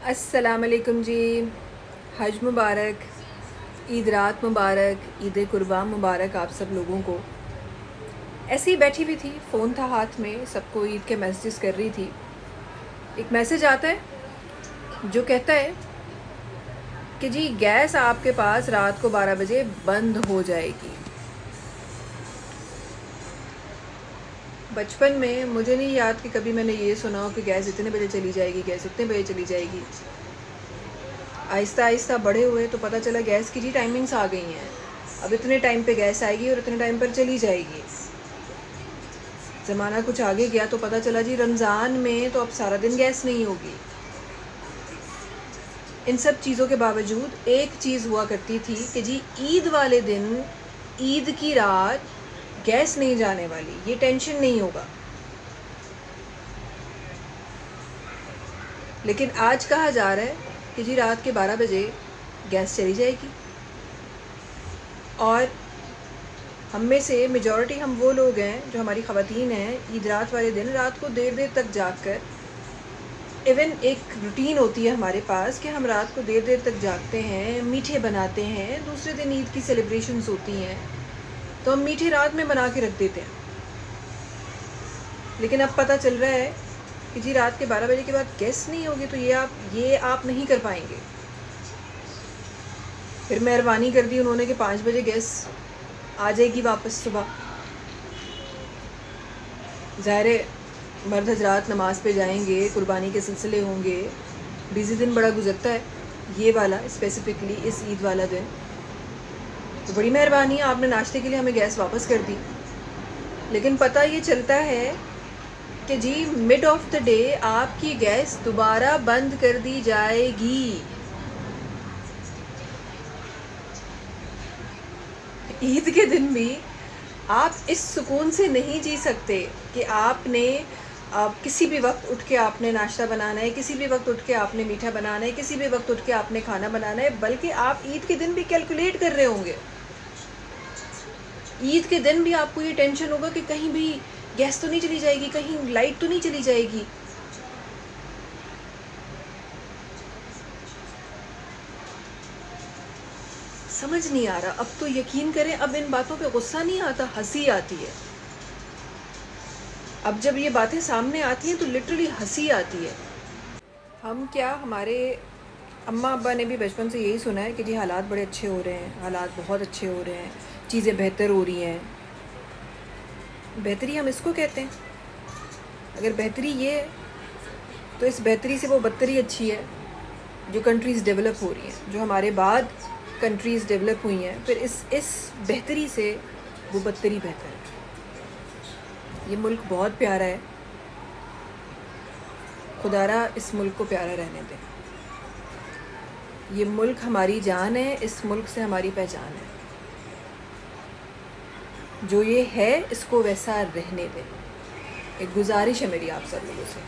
السلام علیکم جی. حج مبارک، عید رات مبارک، عید قربان مبارک آپ سب لوگوں کو. ایسے ہی بیٹھی ہوئی تھی، فون تھا ہاتھ میں، سب کو عید کے میسیجز کر رہی تھی. ایک میسیج آتا ہے جو کہتا ہے کہ جی گیس آپ کے پاس رات کو 12 بجے بند ہو جائے گی. بچپن میں مجھے نہیں یاد کہ کبھی میں نے یہ سنا ہو کہ گیس اتنے بجے چلی جائے گی، گیس اتنے بجے چلی جائے گی. آہستہ آہستہ بڑے ہوئے تو پتہ چلا گیس کی جی ٹائمنگس آ گئی ہیں. اب اتنے ٹائم پہ گیس آئے گی اور اتنے ٹائم پر چلی جائے گی. زمانہ کچھ آگے گیا تو پتہ چلا جی رمضان میں تو اب سارا دن گیس نہیں ہوگی. ان سب چیزوں کے باوجود ایک چیز ہوا کرتی تھی کہ جی عید والے دن، عید کی رات گیس نہیں جانے والی، یہ ٹینشن نہیں ہوگا. لیکن آج کہا جا رہا ہے کہ جی رات کے 12 بجے گیس چلی جائے گی. اور ہم میں سے میجورٹی ہم وہ لوگ ہیں جو ہماری خواتین ہیں، عید رات والے دن رات کو دیر دیر تک جاگ کر، ایون ایک روٹین ہوتی ہے ہمارے پاس کہ ہم رات کو دیر دیر تک جاگتے ہیں، میٹھے بناتے ہیں. دوسرے دن عید کی سیلیبریشنز ہوتی ہیں تو ہم میٹھے رات میں بنا کے رکھ دیتے ہیں. لیکن اب پتہ چل رہا ہے کہ جی رات کے 12 بجے کے بعد گیس نہیں ہوگی تو یہ آپ نہیں کر پائیں گے. پھر مہربانی کر دی انہوں نے کہ 5 بجے گیس آ جائے گی واپس صبح. ظاہر مرد حضرات نماز پہ جائیں گے، قربانی کے سلسلے ہوں گے، بیزی دن بڑا گزرتا ہے یہ والا، اسپیسیفکلی اس عید والا دن. تو بڑی مہربانی ہے، آپ نے ناشتے کے لیے ہمیں گیس واپس کر دی. لیکن پتہ یہ چلتا ہے کہ جی مڈ آف دا ڈے آپ کی گیس دوبارہ بند کر دی جائے گی. عید کے دن بھی آپ اس سکون سے نہیں جی سکتے کہ آپ نے کسی بھی وقت اٹھ کے آپ نے ناشتہ بنانا ہے، کسی بھی وقت اٹھ کے آپ نے میٹھا بنانا ہے، کسی بھی وقت اٹھ کے آپ نے کھانا بنانا ہے، بلکہ آپ عید کے دن بھی کیلکولیٹ کر رہے ہوں گے. عید کے دن بھی آپ کو یہ ٹینشن ہوگا کہ کہیں بھی گیس تو نہیں چلی جائے گی، کہیں لائٹ تو نہیں چلی جائے گی. سمجھ نہیں آ رہا. اب تو یقین کریں اب ان باتوں پہ غصہ نہیں آتا، ہنسی آتی ہے. اب جب یہ باتیں سامنے آتی ہیں تو لٹرلی ہنسی آتی ہے. ہم کیا، ہمارے اماں ابا نے بھی بچپن سے یہی سنا ہے کہ جی حالات بڑے اچھے ہو رہے ہیں، حالات بہت اچھے ہو رہے ہیں، چیزیں بہتر ہو رہی ہیں. بہتری ہم اس کو کہتے ہیں. اگر بہتری یہ ہے تو اس بہتری سے وہ بدتری اچھی ہے جو کنٹریز ڈیولپ ہو رہی ہیں، جو ہمارے بعد کنٹریز ڈیولپ ہوئی ہیں، پھر اس بہتری سے وہ بدتری بہتر ہے. یہ ملک بہت پیارا ہے، خدا را اس ملک کو پیارا رہنے دیں. یہ ملک ہماری جان ہے، اس ملک سے ہماری پہچان ہے. جو یہ ہے اس کو ویسا رہنے دیں. ایک گزارش ہے میری آپ سب لوگوں سے.